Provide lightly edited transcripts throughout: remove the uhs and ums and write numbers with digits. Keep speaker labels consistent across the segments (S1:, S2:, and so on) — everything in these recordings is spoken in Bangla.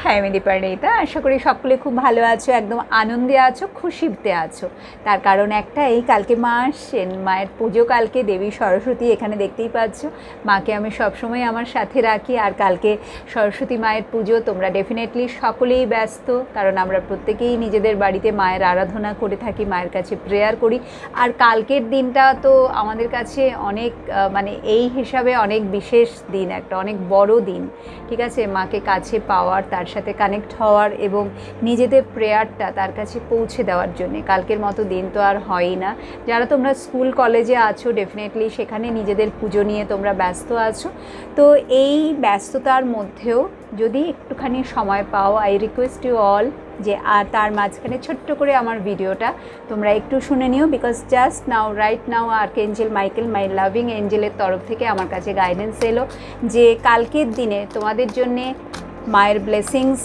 S1: হাই আমি দীপান্বিতা, আশা করি সকলে খুব ভালো আছো, একদম আনন্দে আছো, খুশিতে আছো। তার কারণ একটাই, কালকে মা আসছেন, মায়ের পুজো কালকে, দেবী সরস্বতী এখানে দেখতেই পাচ্ছ। মাকে আমি সবসময় আমার সাথে রাখি, আর কালকে সরস্বতী মায়ের পুজো। তোমরা ডেফিনেটলি সকলেই ব্যস্ত, কারণ আমরা প্রত্যেকেই নিজেদের বাড়িতে মায়ের আরাধনা করে থাকি, মায়ের কাছে প্রেয়ার করি। আর কালকের দিনটা তো আমাদের কাছে অনেক মানে এই হিসাবে অনেক বিশেষ দিন, একটা অনেক বড় দিন, ঠিক আছে। মাকে কাছে পাওয়ার, তার সাথে কানেক্ট হওয়ার এবং নিজেদের প্রেয়ারটা তার কাছে পৌঁছে দেওয়ার জন্যে। কালকের মতো দিন তো আর হয়ই না। যারা তোমরা স্কুল কলেজে আছো, ডেফিনেটলি সেখানে নিজেদের পুজো নিয়ে তোমরা ব্যস্ত আছো। তো এই ব্যস্ততার মধ্যেও যদি একটুখানি সময় পাও, আই রিকোয়েস্ট ইউ অল যে আর তার মাঝখানে ছোট্ট করে আমার ভিডিওটা তোমরা একটু শুনে নিও, because just now right now archangel Michael, my loving এঞ্জেলের তরফ থেকে আমার কাছে গাইডেন্স এলো যে কালকের দিনে তোমাদের জন্যে মায়ের ব্লেসিংস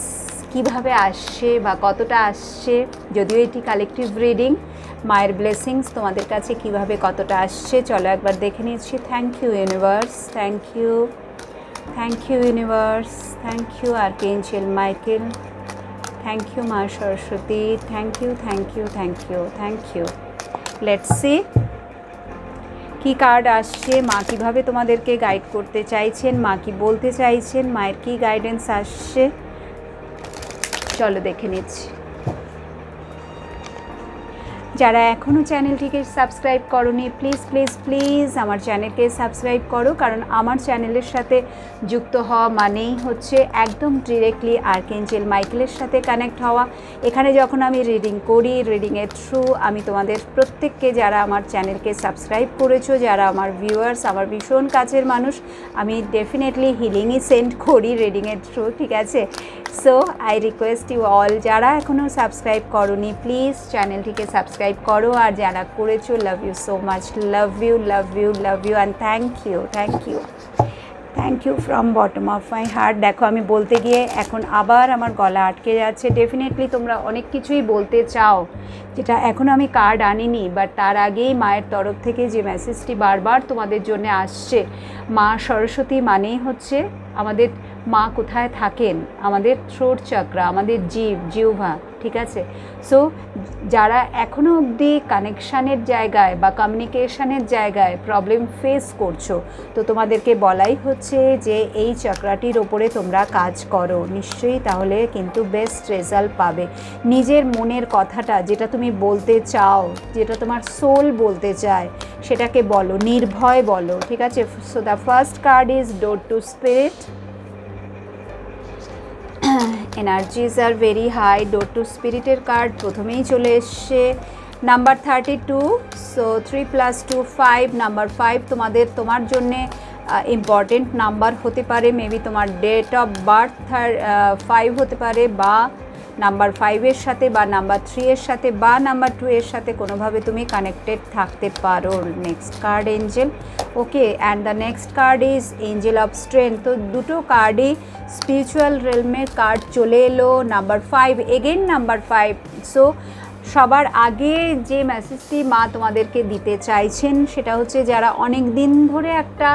S1: কিভাবে আসছে বা কতটা আসছে। যদিও এটি কালেকটিভ রিডিং, মায়ের ব্লেসিংস তোমাদের কাছে কিভাবে কতটা আসছে চলো একবার দেখে নিচ্ছি। Thank you universe, thank you, thank you universe, thank you archangel Michael, thank you মা Saraswati, thank you, thank you, thank you, thank you. Let's see কি কার্ড আসছে, মা কীভাবে তোমাদেরকে গাইড করতে চাইছেন, মা কি বলতে চাইছেন, মায়ের কি গাইডেন্স আসছে চলো দেখে নিচ্ছি। যারা এখনও চ্যানেলটিকে সাবস্ক্রাইব করোনি, প্লিজ প্লিজ প্লিজ আমার চ্যানেলকে সাবস্ক্রাইব করো, কারণ আমার চ্যানেলের সাথে যুক্ত হওয়া মানেই হচ্ছে একদম ডিরেক্টলি আর্কএঞ্জেল মাইকেলের সাথে কানেক্ট হওয়া। এখানে যখন আমি রিডিং করি, রিডিংয়ের থ্রু আমি তোমাদের প্রত্যেককে, যারা আমার চ্যানেলকে সাবস্ক্রাইব করেছো, যারা আমার ভিউয়ার্স, আমার ভীষণ কাছের মানুষ, আমি ডেফিনেটলি হিলিংই সেন্ড করি রিডিংয়ের থ্রু, ঠিক আছে। So I request you all, যারা এখনও সাবস্ক্রাইব করোনি প্লিজ চ্যানেলটিকে সাবস্ক্রাইব করো, আর যারা করেছো love you so much, love you, love you, love you and thank you, thank you, thank you from bottom of my heart. দেখো আমি বলতে গিয়ে এখন আবার আমার গলা আটকে যাচ্ছে। ডেফিনেটলি তোমরা অনেক কিছুই বলতে চাও, যেটা এখনও আমি কার্ড আনিনি, বাট তার আগেই মায়ের তরফ থেকে যে মেসেজটি বারবার তোমাদের জন্য আসছে, মা সরস্বতী মানেই হচ্ছে আমাদের মা কোথায় থাকেন, আমাদের থ্রোট চক্রা, আমাদের জিহ্বা, ঠিক আছে। সো যারা এখনও অবধি কানেকশানের জায়গায় বা কমিউনিকেশানের জায়গায় প্রবলেম ফেস করছো, তো তোমাদেরকে বলাই হচ্ছে যে এই চক্রাটির ওপরে তোমরা কাজ করো নিশ্চয়ই, তাহলে কিন্তু বেস্ট রেজাল্ট পাবে। নিজের মনের কথাটা, যেটা তুমি বলতে চাও, যেটা তোমার সোল বলতে চায়, সেটাকে বলো, নির্ভয় বলো, ঠিক আছে। So the first card is door to spirit. Energies are very high. Door to স্পিরিটের কার্ড প্রথমেই চলে এসছে, নাম্বার 32। সো 3 + 2 5, নাম্বার 5 তোমার জন্যে ইম্পর্টেন্ট নাম্বার হতে পারে। মেবি তোমার ডেট অফ বার্থ 5 হতে পারে, বা নাম্বার 5-এর সাথে, বা নাম্বার 3-এর সাথে, বা নাম্বার 2-এর সাথে কোনোভাবে তুমি কানেক্টেড থাকতে পারো। Next card Angel, okay, and the next card is Angel of strength. তো দুটো কার্ডই স্পিরিচুয়াল রেলমের কার্ড চলে এলো। Number 5, again number 5। সো সবার আগে যে মেসেজটি মা তোমাদেরকে দিতে চাইছেন সেটা হচ্ছে, যারা অনেক দিন ধরে একটা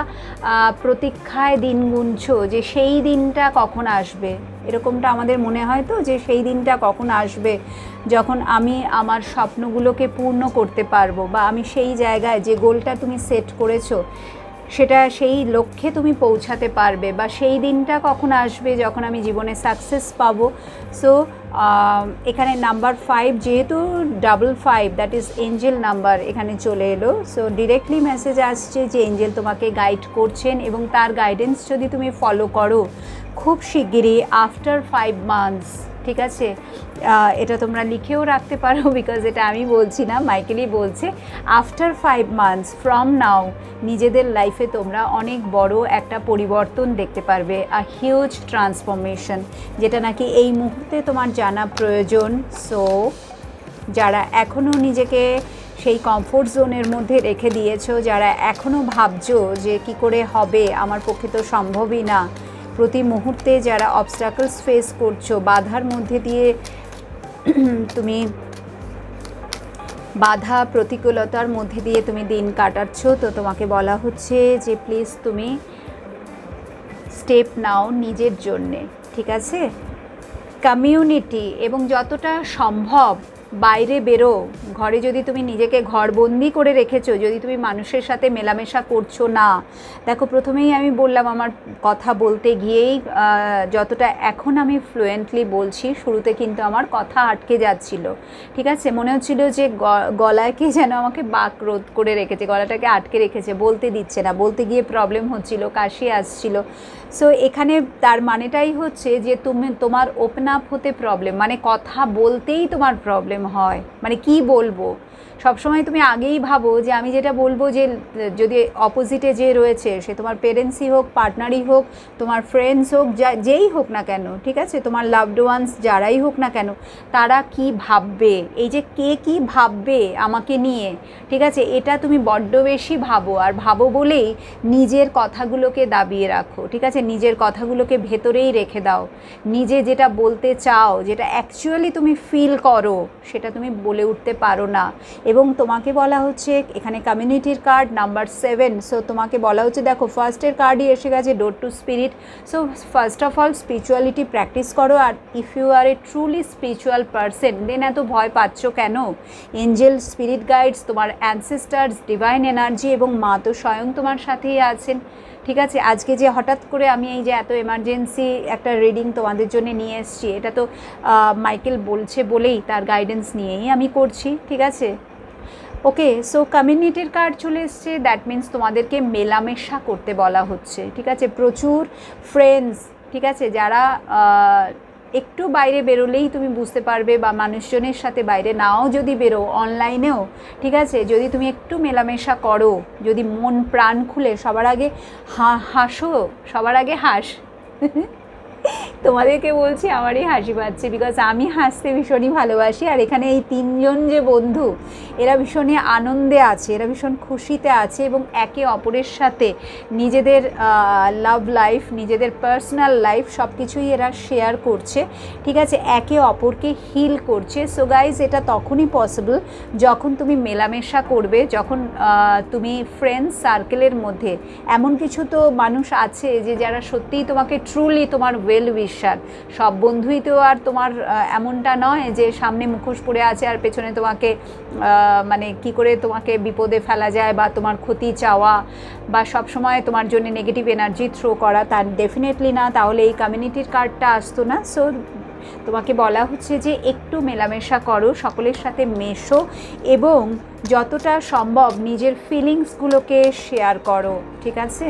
S1: প্রতীক্ষায় দিন গুনছো যে সেই দিনটা কখন আসবে, এরকমটা আমাদের মনে হয় তো, যে সেই দিনটা কখন আসবে যখন আমি আমার স্বপ্নগুলোকে পূর্ণ করতে পারবো, বা আমি সেই জায়গায় যে গোলটা তুমি সেট করেছো সেটা, সেই লক্ষ্যে তুমি পৌঁছাতে পারবে, বা সেই দিনটা কখন আসবে যখন আমি জীবনে সাকসেস পাবো। সো এখানে নাম্বার 5, যেহেতু 55, দ্যাট ইজ এঞ্জেল নাম্বার, এখানে চলে এলো। সো ডিরেক্টলি মেসেজ আসছে যে এঞ্জেল তোমাকে গাইড করছেন, এবং তার গাইডেন্স যদি তুমি ফলো করো খুব শিগগিরই আফটার 5 মান্থস, ঠিক আছে। এটা তোমরা লিখেও রাখতে পারো, বিকজ এটা আমি বলছি না, মাইকেলই বলছে। আফটার 5 মান্থস ফ্রম নাও নিজেদের লাইফে তোমরা অনেক বড় একটা পরিবর্তন দেখতে পারবে, আ হিউজ ট্রান্সফরমেশন, যেটা নাকি এই মুহূর্তে তোমার জানা প্রয়োজন। সো যারা এখনও নিজেকে সেই কমফোর্ট জোনের মধ্যে রেখে দিয়েছো, যারা এখনও ভাবছো যে কি করে হবে, আমার পক্ষে তো সম্ভবই না, প্রতি মুহূর্তে যারা অবস্ট্যাকলস ফেস করছো, বাধার মধ্যে দিয়ে তুমি, বাধা প্রতিকূলতার মধ্যে দিয়ে তুমি দিন কাটাচ্ছ, তো তোমাকে বলা হচ্ছে যে প্লিজ তুমি স্টেপ নাও নিজের জন্যে, ঠিক আছে। কমিউনিটি এবং যতটা সম্ভব বাইরে বেরো। ঘরে যদি তুমি নিজেকে ঘরবন্দি করে রেখেছো, যদি তুমি মানুষের সাথে মেলামেশা করছো না, দেখো প্রথমেই আমি বললাম আমার কথা বলতে গিয়েই যতটা এখন আমি ফ্লুয়েন্টলি বলছি, শুরুতে কিন্তু আমার কথা আটকে যাচ্ছিল, ঠিক আছে, মনে হচ্ছিল যে গলাকে যেন আমাকে বাক রোধ করে রেখেছে, গলাটাকে আটকে রেখেছে, বলতে দিচ্ছে না, বলতে গিয়ে প্রবলেম হচ্ছিল, কাশি আসছিল। সো এখানে তার মানেটাই হচ্ছে যে তোমার ওপেন আপ হতে প্রবলেম, মানে কথা বলতেই তোমার প্রবলেম হয়, মানে কি বলবো। সবসময় তুমি আগেই ভাবো যে আমি যেটা বলবো, যে যদি অপোজিটে যে রয়েছে সে তোমার পেরেন্টসই হোক, পার্টনারই হোক, তোমার ফ্রেন্ডস হোক, যেই হোক না কেন, ঠিক আছে, তোমার লাভড ওয়ান্স যারাই হোক না কেন, তারা কি ভাববে, এই যে কে কি ভাববে আমাকে নিয়ে, ঠিক আছে, এটা তুমি বড্ড বেশি ভাবো। আর ভাবো বলেই নিজের কথাগুলোকে দাবিয়ে রাখো, ঠিক আছে, নিজের কথাগুলোকে ভেতরেই রেখে দাও। নিজে যেটা বলতে চাও, যেটা অ্যাকচুয়ালি তুমি ফিল করো, সেটা তুমি বলে উঠতে পারো না। এবং তোমাকে বলা হচ্ছে এখানে কমিউনিটির কার্ড নাম্বার 7। সো তোমাকে বলা হচ্ছে, দেখো ফার্স্টের কার্ডই এসে গেছে, door to spirit. So first of all spirituality practice করো। আর if you are a truly spiritual person, then এত ভয় পাচ্ছ কেন? এঞ্জেল, স্পিরিট গাইডস, তোমার অ্যানসেস্টার্স, ডিভাইন এনার্জি এবং মা তো স্বয়ং তোমার সাথেই আছেন, ঠিক আছে। আজকে যে হঠাৎ করে আমি এই যে এত এমার্জেন্সি একটা রিডিং তোমাদের জন্য নিয়ে এসেছি, এটা তো মাইকেল বলছে বলেই, তার গাইডেন্স নিয়েই আমি করছি, ঠিক আছে। ওকে, সো কমিউনিটির কার্ড চলে এসছে, দ্যাট মিন্স তোমাদেরকে মেলামেশা করতে বলা হচ্ছে, ঠিক আছে, প্রচুর ফ্রেন্ডস, ঠিক আছে, যারা একটু বাইরে বেরোলেই তুমি বুঝতে পারবে, বা মানুষজনের সাথে বাইরে নাও যদি বেরো, অনলাইনেও, ঠিক আছে, যদি তুমি একটু মেলামেশা করো, যদি মন প্রাণ খুলে, সবার আগে হাসো, সবার আগে হাস। তোমাদেরকে বলছি আমারই হাসি পাচ্ছে, বিকজ আমি হাসতে ভীষণই ভালোবাসি। আর এখানে এই তিনজন যে বন্ধু, এরা ভীষণই আনন্দে আছে, এরা ভীষণ খুশিতে আছে, এবং একে অপরের সাথে নিজেদের লাভ লাইফ, নিজেদের পার্সোনাল লাইফ সব কিছুই এরা শেয়ার করছে, ঠিক আছে, একে অপরকে হিল করছে। সো গাইজ, এটা তখনই পসিবল যখন তুমি মেলামেশা করবে, যখন তুমি ফ্রেন্ডস সার্কেলের মধ্যে এমন কিছু তো মানুষ আছে যে যারা সত্যিই তোমাকে ট্রুলি তোমার ওয়েল উইশার। সব বন্ধুই তো আর তোমার এমনটা নয় যে সামনে মুখোশ পড়ে আছে আর পেছনে তোমাকে মানে কি করে তোমাকে বিপদে ফেলা যায়, বা তোমার ক্ষতি চাওয়া, বা সব সময় তোমার জন্য নেগেটিভ এনার্জি থ্রো করা, তার ডেফিনেটলি না, তাহলে এই কমিউনিটির কার্ডটা আসতো না। সো তোমাকে বলা হচ্ছে যে একটু মেলামেশা করো, সকলের সাথে মেশো, এবং যতটা সম্ভব নিজের ফিলিংসগুলোকে শেয়ার করো, ঠিক আছে,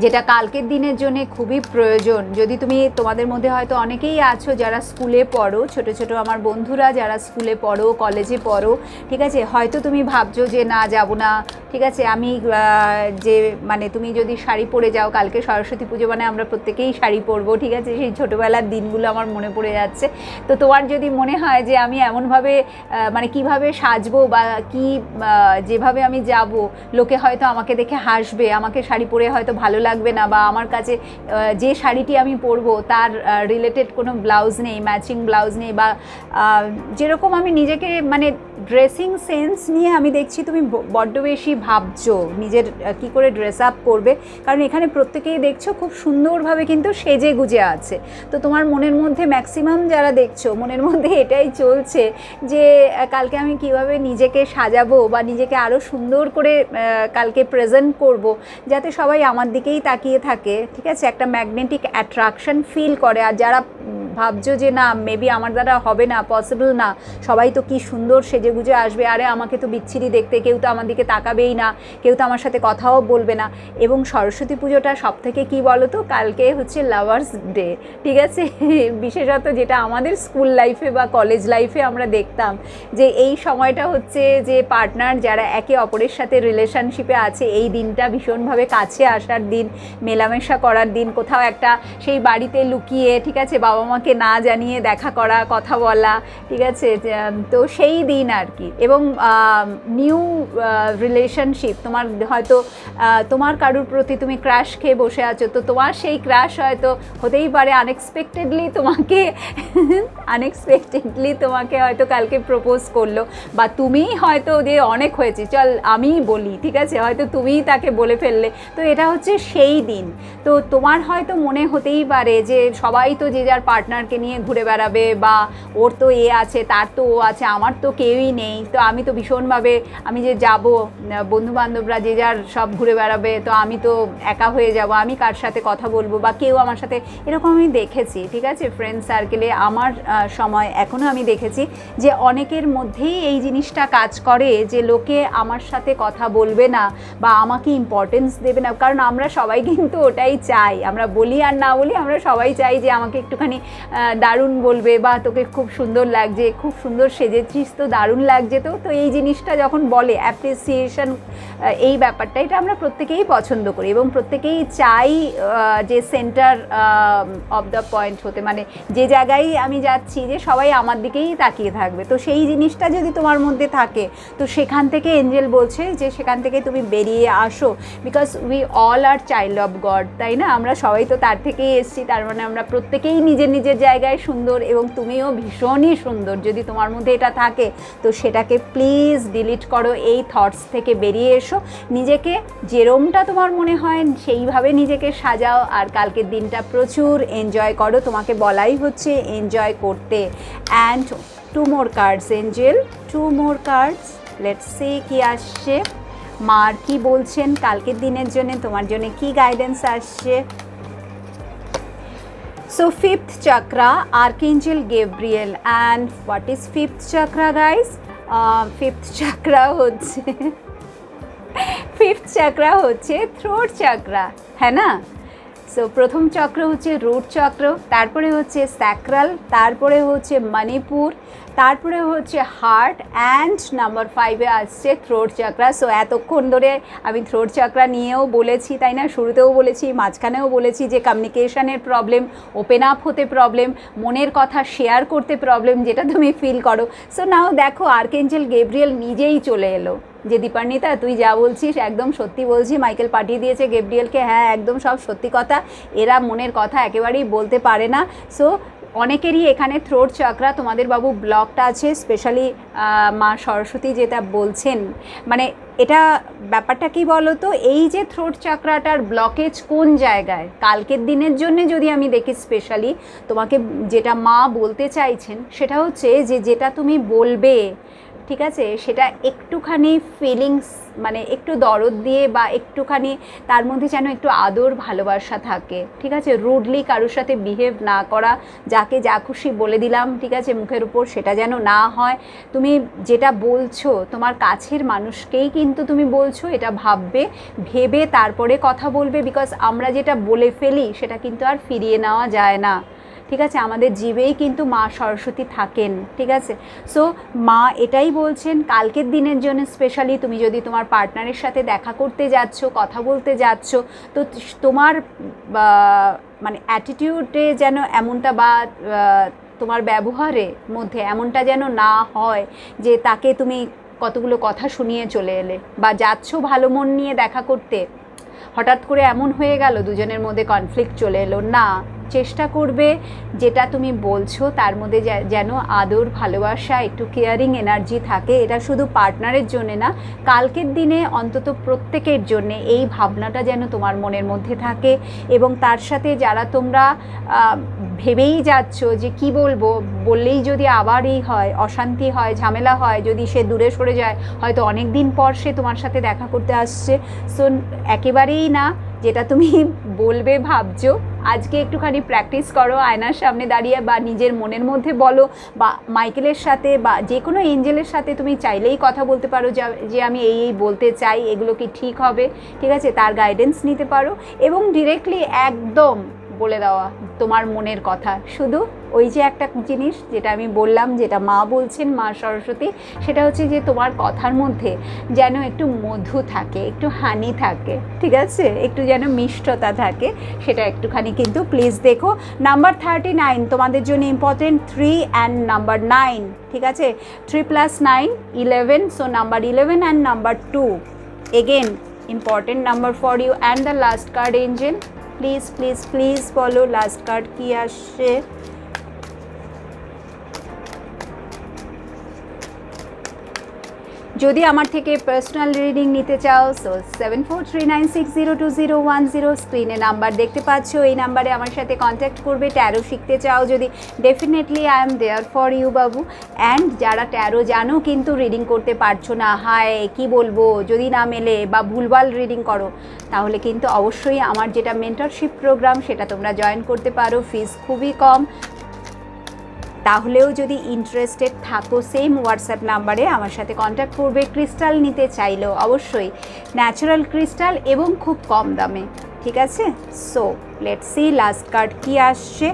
S1: যেটা কালকের দিনের জন্য খুবই প্রয়োজন। যদি তুমি, তোমাদের মধ্যে হয়তো অনেকেই আছো যারা স্কুলে পড়ো, ছোট ছোট আমার বন্ধুরা যারা স্কুলে পড়ো, কলেজে পড়ো, ঠিক আছে, হয়তো তুমি ভাবছো যে না যাব না, ঠিক আছে, আমি যে মানে তুমি যদি শাড়ি পরে যাও, কালকে সরস্বতী পুজো, মানে আমরা প্রত্যেকেই শাড়ি পরবো, ঠিক আছে, সেই ছোটোবেলার দিনগুলো আমার মনে পড়ে যাচ্ছে। তো তোমার যদি মনে হয় যে আমি এমনভাবে মানে কিভাবে সাজবো, বা কি যেভাবে আমি যাব, লোকে হয়তো আমাকে দেখে হাসবে, আমাকে শাড়ি পরে হয়তো ভালো লাগবে না, বা আমার কাছে যে শাড়িটি আমি পরবো তার রিলেটেড কোনো ব্লাউজ নেই, ম্যাচিং ব্লাউজ নেই, বা যেরকম আমি নিজেকে মানে ড্রেসিং সেন্স নিয়ে আমি দেখছি তুমি বড্ড বেশি ভাবছো নিজের কি করে ড্রেস আপ করবে, কারণ এখানে প্রত্যেকেই দেখছো খুব সুন্দরভাবে কিন্তু সেজে গুজে আছে। তো তোমার মনের মধ্যে ম্যাক্সিমাম যারা দেখছো, মনের মধ্যে এটাই চলছে যে কালকে আমি কিভাবে নিজেকে সাজাবো, বা নিজেকে আরও সুন্দর করে কালকে প্রেজেন্ট করব, যাতে সবাই আমার দিকেই তাকিয়ে থাকে, ঠিক আছে, একটা ম্যাগনেটিক অ্যাট্রাকশন ফিল করে। আর যারা ভাবছো যে না মেবি আমার দ্বারা হবে না, পসিবল না, সবাই তো কি সুন্দর সেজে গুজে আসবে, আরে আমাকে তো বিচ্ছিরি দেখতে, কেউ তো আমার দিকে তাকাবেই না, কেউ তো আমার সাথে কথাও বলবে না। এবং সরস্বতী পুজোটা সব থেকে কী বলো তো, কালকে হচ্ছে লাভার্স ডে, ঠিক আছে, বিশেষত যেটা আমাদের স্কুল লাইফে বা কলেজ লাইফে আমরা দেখতাম যে এই সময়টা হচ্ছে যে পার্টনার যারা একে অপরের সাথে রিলেশনশিপে আছে, এই দিনটা ভীষণভাবে কাছে আসার দিন, মেলামেশা করার দিন, কোথাও একটা সেই বাড়িতে লুকিয়ে, ঠিক আছে, বাবা মাকে না জানিয়ে দেখা করা, কথা বলা, ঠিক আছে, তো সেই দিন আর কি। এবং নিউ রিলেশনশিপ, তোমার হয়তো তোমার কারুর প্রতি তুমি ক্রাশ খেয়ে বসে আছো, তো তোমার সেই ক্রাশ হয়তো হতেই পারে আনএক্সপেক্টেডলি তোমাকে হয়তো কালকে প্রপোজ করলো, বা তুমিই হয়তো যে অনেক হয়েছে চল আমিই বলি, ঠিক আছে, হয়তো তুমিই তাকে বলে ফেললে। তো এটা হচ্ছে সেই দিন। তো তোমার হয়তো মনে হতেই পারে যে সবাই তো যে যার পার্টনার পার্টনারকে নিয়ে ঘুরে বেড়াবে, বা ওর তো এ আছে, তার তো ও আছে, আমার তো কেউই নেই, তো আমি তো ভীষণভাবে আমি যে যাব, বন্ধুবান্ধবরা যে যার সব ঘুরে বেড়াবে, তো আমি তো একা হয়ে যাব, আমি কার সাথে কথা বলবো, বা কেউ আমার সাথে, এরকম আমি দেখেছি, ঠিক আছে, ফ্রেন্ড সার্কেলে আমার সময় এখনও আমি দেখেছি যে অনেকের মধ্যেই এই জিনিসটা কাজ করে যে লোকে আমার সাথে কথা বলবে না বা আমাকে ইম্পর্টেন্স দেবে না। কারণ আমরা সবাই কিন্তু ওটাই চাই, আমরা বলি আর না বলি, আমরা সবাই চাই যে আমাকে একটুখানি দারুণ বলবে, বা তোকে খুব সুন্দর লাগছে, খুব সুন্দর সেজেছিস, তো দারুণ লাগছে, তো এই জিনিসটা যখন বলে অ্যাপ্রিসিয়েশন, এই ব্যাপারটা এটা আমরা প্রত্যেকেই পছন্দ করি এবং প্রত্যেকেই চাই যে সেন্টার অফ দ্য পয়েন্ট হতে, মানে যে জায়গায় আমি যাচ্ছি যে সবাই আমার দিকেই তাকিয়ে থাকবে। তো সেই জিনিসটা যদি তোমার মধ্যে থাকে, তো সেখান থেকে এঞ্জেল বলছে যে সেখান থেকে তুমি বেরিয়ে আসো, because we all are child of God, তাই না? আমরা সবাই তো তার থেকেই এসেছি, তার মানে আমরা প্রত্যেকেই নিজের নিজের জায়গায় সুন্দর, এবং তুমিও ভীষণই সুন্দর। যদি তোমার মধ্যে এটা থাকে তো সেটাকে প্লিজ ডিলিট করো, এই থটস থেকে বেরিয়ে এসো, নিজেকে যেরমটা তোমার মনে হয় সেইভাবে নিজেকে সাজাও, আর কালকের দিনটা প্রচুর এনজয় করো। তোমাকে বলাই হচ্ছে এনজয় করতে। And 2 more cards Angel, 2 more cards, let's see কি আসছে, মার কি বলছেন কালকের দিনের জন্য, তোমার জন্য কি গাইডেন্স আসছে। So 5th chakra, Archangel Gabriel, and what is 5th chakra guys? 5th chakra হচ্ছে ফিফথ চাকরা হচ্ছে থ্রোট চাকরা, হ্যাঁ না? সো প্রথম চক্র হচ্ছে রুট চক্র, তারপরে হচ্ছে স্যাক্রাল, তারপরে হচ্ছে মণিপুর, তারপরে হচ্ছে হার্ট, অ্যান্ড নাম্বার 5-এ আসছে থ্রোট চাকরা। সো এতক্ষণ ধরে আমি থ্রোট চাকরা নিয়েও বলেছি, তাই না? শুরুতেও বলেছি, মাঝখানেও বলেছি যে কমিউনিকেশনের প্রবলেম, ওপেন আপ হতে প্রবলেম, মনের কথা শেয়ার করতে প্রবলেম, যেটা তুমি ফিল করো। সো নাও দেখো আর্কএঞ্জেল গেব্রিয়েল নিজেই চলে এলো যে দীপান্বিতা তুই যা বলছিস একদম সত্যি বলছি, মাইকেল পাঠিয়ে দিয়েছে গেব্রিয়েলকে, হ্যাঁ একদম সব সত্যি কথা, এরা মনের কথা একেবারেই বলতে পারে না। সো অনেকেরই এখানে থ্রোট চাকরা তোমাদের বাবু ব্লকটা আছে, স্পেশালি মা সরস্বতী যেটা বলছেন, মানে এটা ব্যাপারটা কি বলো তো, এই যে থ্রোট চাকরাটার ব্লকেজ কোন জায়গায়, কালকের দিনের জন্য যদি আমি দেখি স্পেশালি তোমাকে যেটা মা বলতে চাইছেন সেটা হচ্ছে যে যেটা তুমি বলবে, ঠিক আছে, সেটা একটুখানি ফিলিংস, মানে একটু দরদ দিয়ে বা একটুখানি তার মধ্যে যেন একটু আদর ভালোবাসা থাকে, ঠিক আছে, রুডলি কারোর সাথে বিহেভ না করা, যাকে যা খুশি বলে দিলাম, ঠিক আছে, মুখের উপর, সেটা যেন না হয়। তুমি যেটা বলছো তোমার কাছের মানুষকেই কিন্তু তুমি বলছো, এটা ভাববে, ভেবে তারপরে কথা বলবে, বিকজ আমরা যেটা বলে ফেলি সেটা কিন্তু আর ফিরিয়ে নেওয়া যায় না, ঠিক আছে, আমাদের জীবেই কিন্তু মা সরস্বতী থাকেন, ঠিক আছে। সো মা এটাই বলছেন কালকের দিনের জন্য স্পেশালি, তুমি যদি তোমার পার্টনারের সাথে দেখা করতে যাচ্ছ, কথা বলতে যাচ্ছ, তো তোমার মানে অ্যাটিটিউডে যেন এমনটা, বা তোমার ব্যবহারের মধ্যে এমনটা যেন না হয় যে তাকে তুমি কতগুলো কথা শুনিয়ে চলে এলে, বা যাচ্ছ ভালো মন নিয়ে দেখা করতে, হঠাৎ করে এমন হয়ে গেল দুজনের মধ্যে কনফ্লিক্ট চলে এলো না। চেষ্টা করবে যেটা তুমি বলছো তার মধ্যে যেন আদর, ভালোবাসা, একটু কেয়ারিং এনার্জি থাকে। এটা শুধু পার্টনারের জন্য না, কালকের দিনে অন্তত প্রত্যেকের জন্য এই ভাবনাটা যেন তোমার মনের মধ্যে থাকে। এবং তার সাথে যারা তোমরা ভেবেই যাচ্ছ যে কি বলবো, বললেই যদি আবার এই হয়, অশান্তি হয়, ঝামেলা হয়, যদি সে দূরে সরে যায়, হয়তো অনেক দিন পর সে তোমার সাথে দেখা করতে আসছে, সো একেবারেই না, যেটা তুমি বলবে ভাবছো আজকে একটুখানি প্র্যাকটিস করো, আয়নার সামনে দাঁড়িয়ে বা নিজের মনের মধ্যে বলো, বা মাইকেলের সাথে বা যে কোনো এঞ্জেলের সাথে তুমি চাইলেই কথা বলতে পারো যে আমি এই বলতে চাই, এগুলো কি ঠিক হবে, ঠিক আছে, তার গাইডেন্স নিতে পারো এবং ডিরেক্টলি একদম বলে দেওয়া তোমার মনের কথা। শুধু ওই যে একটা জিনিস যেটা আমি বললাম, যেটা মা বলছেন, মা সরস্বতী, সেটা হচ্ছে যে তোমার কথার মধ্যে যেন একটু মধু থাকে, একটু হানি থাকে, ঠিক আছে, একটু যেন মিষ্টতা থাকে, সেটা একটুখানি কিন্তু প্লিজ দেখো। নাম্বার 39 তোমাদের জন্য ইম্পর্টেন্ট, 3 অ্যান্ড নাম্বার 9, ঠিক আছে, 3 + 9 11, so number 11 and number 2 again important number for you. And the last card angel, please please please বলো লাস্ট কার্ড কি আসছে। যদি আমার থেকে পার্সোনাল রিডিং নিতে চাও সো 7439602010 স্ক্রিনে নাম্বার দেখতে পাচ্ছ, এই নাম্বারে আমার সাথে কন্ট্যাক্ট করবে। ট্যারো শিখতে চাও যদি, definitely I am there for you বাবু। অ্যান্ড যারা ট্যারো জানো কিন্তু রিডিং করতে পারছো না, হায় কি বলবো, যদি না মেলে বা ভুলভাল রিডিং করো, তাহলে কিন্তু অবশ্যই আমার যেটা মেন্টরশিপ প্রোগ্রাম সেটা তোমরা জয়েন করতে পারো। ফিস খুবই কম। তাহলেও যদি ইন্টারেস্টেড থাকো সেম হোয়াটসঅ্যাপ নাম্বারে আমার সাথে কন্ট্যাক্ট করবে। ক্রিস্টাল নিতে চাইলেও অবশ্যই ন্যাচারাল ক্রিস্টাল এবং খুব কম দামে, ঠিক আছে। So let's see last card কি আসছে।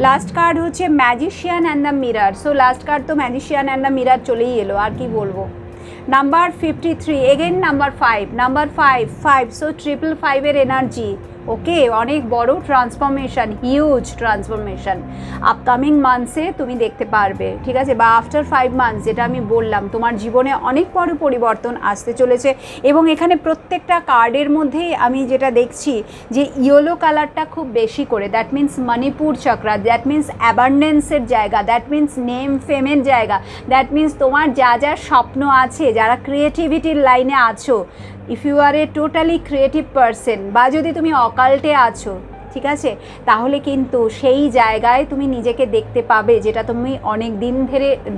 S1: লাস্ট কার্ড হচ্ছে magician and the mirror. So last card তো ম্যাজিশিয়ান অ্যান্ড দ্য মিরার চলেই এলো, আর কি বলবো। Number 53 again number 5, number 5 so 555 energy. Okay, অনেক বড় ট্রান্সফরমেশন, হিউজ ট্রান্সফরমেশন আপকামিং মান্থসে তুমি দেখতে পারবে, ঠিক আছে, বা আফটার 5 মান্থস, যেটা আমি বললাম তোমার জীবনে অনেক বড় পরিবর্তন আসতে চলেছে। এবং এখানে প্রত্যেকটা কার্ডের মধ্যেই আমি যেটা দেখছি যে ইয়েলো কালারটা খুব বেশি করে, that means Manipur chakra, that means অ্যাবান্ডেন্সের জায়গা, দ্যাট মিন্স নেম ফেমের জায়গা, দ্যাট মিন্স তোমার যা যা স্বপ্ন আছে, যারা ক্রিয়েটিভিটির লাইনে আছো, if you are a totally creative person, বা যদি তুমি অকাল্টে আছো, ঠিক আছে, তাহলে কিন্তু সেই জায়গায় তুমি নিজেকে দেখতে পাবে, যেটা তুমি অনেক দিন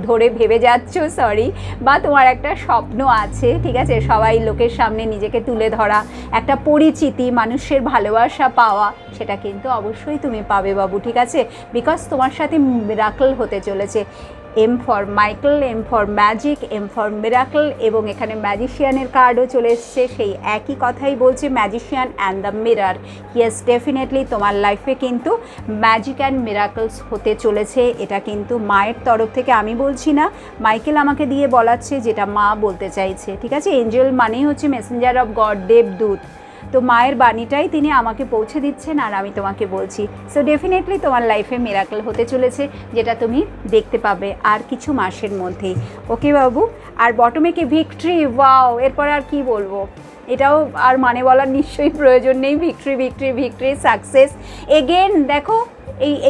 S1: ধরে ভেবে যাচ্ছ, বা তোমার একটা স্বপ্ন আছে, ঠিক আছে, সবাই লোকের সামনে নিজেকে তুলে ধরা, একটা পরিচিতি, মানুষের ভালোবাসা পাওয়া, সেটা কিন্তু অবশ্যই তুমি পাবে বাবু, ঠিক আছে, বিকজ তোমার সাথে মিরাকল হতে চলেছে। M for Michael, M for magic, M for miracle, এবং এখানে ম্যাজিশিয়ানের কার্ডও চলে এসছে। সেই একই কথাই বলছে, magician and the mirror. Yes, definitely তোমার লাইফে কিন্তু ম্যাজিক অ্যান্ড মিরাকলস হতে চলেছে। এটা কিন্তু মায়ের তরফ থেকে আমি বলছি না, মাইকেল আমাকে দিয়ে বলাচ্ছে, যেটা মা বলতে চাইছে, ঠিক আছে। এঞ্জেল মানেই হচ্ছে মেসেঞ্জার অফ গড, দেবদূত। তো মায়ের বাণীটাই তিনি আমাকে পৌঁছে দিচ্ছেন, আর আমি তোমাকে বলছি। সো ডেফিনেটলি তোমার লাইফে মিরাকল হতে চলেছে, যেটা তুমি দেখতে পাবে আর কিছু মাসের মধ্যেই। ওকে বাবু। আর বটমে কি ভিক্টরি, ওয়াও, এরপর আর কি বলবো, এটাও আর মানে বলার নিশ্চয়ই প্রয়োজন নেই। Victory victory victory, success. Again দেখো,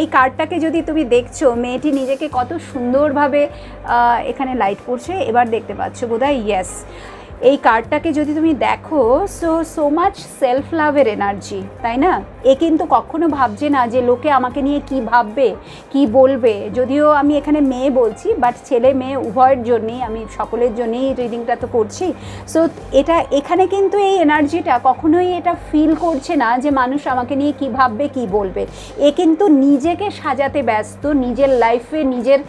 S1: এই কার্ডটাকে যদি তুমি দেখছো, মেয়েটি নিজেকে কত সুন্দরভাবে, এখানে লাইট পড়ছে, এবার দেখতে পাচ্ছ বোধহয়, ইয়েস, এই কার্ডটাকে যদি তুমি দেখো, সো মাচ সেলফ লাভের এনার্জি, তাই না। এ কিন্তু কখনো ভাবছে না যে লোকে আমাকে নিয়ে কি ভাববে, কি বলবে। যদিও আমি এখানে মেয়ে বলছি, বাট ছেলে মেয়ে উভয়ের জন্যেই, আমি সকলের জন্যেই রিডিংটা তো করছি। সো এখানে কিন্তু এই এনার্জিটা কখনোই এটা ফিল করছে না যে মানুষ আমাকে নিয়ে কি ভাববে, কি বলবে। এ কিন্তু নিজেকে সাজাতে ব্যস্ত, নিজের লাইফে নিজের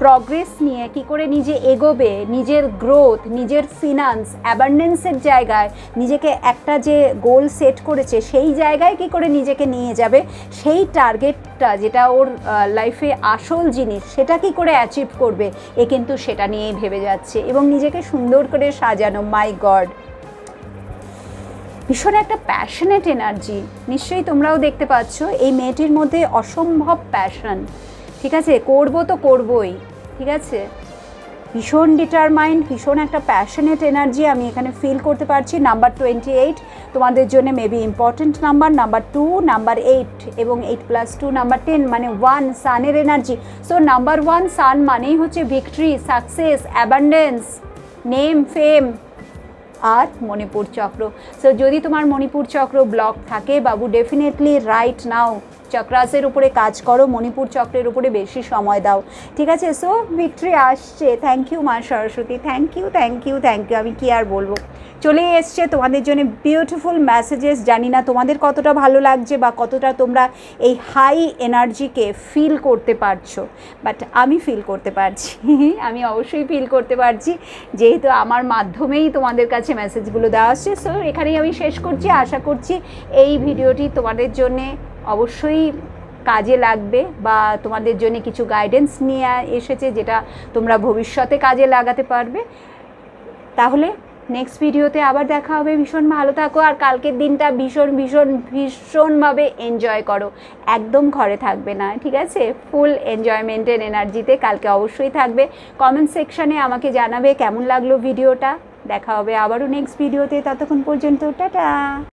S1: প্রগ্রেস নিয়ে কি করে নিজে এগোবে, নিজের গ্রোথ, নিজের ফিনান্স, অ্যাবান্ডেন্সের জায়গায় নিজেকে একটা যে গোল সেট করেছে, সেই জায়গায় কি করে নিজেকে নিয়ে যাবে, সেই টার্গেটটা যেটা ওর লাইফে আসল জিনিস, সেটা কি করে অ্যাচিভ করবে, এ কিন্তু সেটা নিয়েই ভেবে যাচ্ছে এবং নিজেকে সুন্দর করে সাজানো। মাই গড, ভীষণ একটা প্যাশনেট এনার্জি, নিশ্চয়ই তোমরাও দেখতে পাচ্ছ এই মেয়েটির মধ্যে অসম্ভব প্যাশন, ঠিক আছে, করবো তো করবোই, ঠিক আছে, ভীষণ ডিটারমাইন্ড, ভীষণ একটা প্যাশনেট এনার্জি আমি এখানে ফিল করতে পারছি। নাম্বার 28 তোমাদের জন্য maybe important number, number 2, number 8 এবং 8 + 2 নাম্বার 10, মানে 1, সানের এনার্জি। সো নাম্বার 1 সান মানেই হচ্ছে ভিক্টরি, সাকসেস, অ্যাবান্ডেন্স, নেম, ফেম, আর মণিপুর চক্র। সো যদি তোমার মণিপুর চক্র ব্লক থাকে বাবু, ডেফিনেটলি রাইট নাও চক্রাসের উপরে কাজ করো, মণিপুর চক্রের উপরে বেশি সময় দাও, ঠিক আছে। সো ভিক্টরি আসছে। থ্যাংক ইউ মা Saraswati, thank you thank you thank you. আমি কি আর বলবো, চলে এসছে তোমাদের জন্য বিউটিফুল মেসেজেস। জানি না তোমাদের কতটা ভালো লাগছে বা কতটা তোমরা এই হাই এনার্জিকে ফিল করতে পারছো, বাট আমি ফিল করতে পারছি, আমি অবশ্যই ফিল করতে পারছি, যেহেতু আমার মাধ্যমেই তোমাদের কাছে মেসেজগুলো দেওয়া আসছে। সো এখানেই আমি শেষ করছি। আশা করছি এই ভিডিওটি তোমাদের জন্যে অবশ্যই কাজে লাগবে, বা তোমাদের জন্য কিছু গাইডেন্স নিয়ে এসেছে, যেটা তোমরা ভবিষ্যতে কাজে লাগাতে পারবে। তাহলে নেক্সট ভিডিওতে আবার দেখা হবে। ভীষণ ভালো থাকো, আর কালকের দিনটা ভীষণ ভীষণ ভীষণভাবে এনজয় করো। একদম ঘরে থাকবে না, ঠিক আছে, ফুল এনজয়মেন্টের এনার্জিতে কালকে অবশ্যই থাকবে। কমেন্ট সেকশানে আমাকে জানাবে কেমন লাগলো ভিডিওটা। দেখা হবে আবারও নেক্সট ভিডিওতে, ততক্ষণ পর্যন্ত টাটা।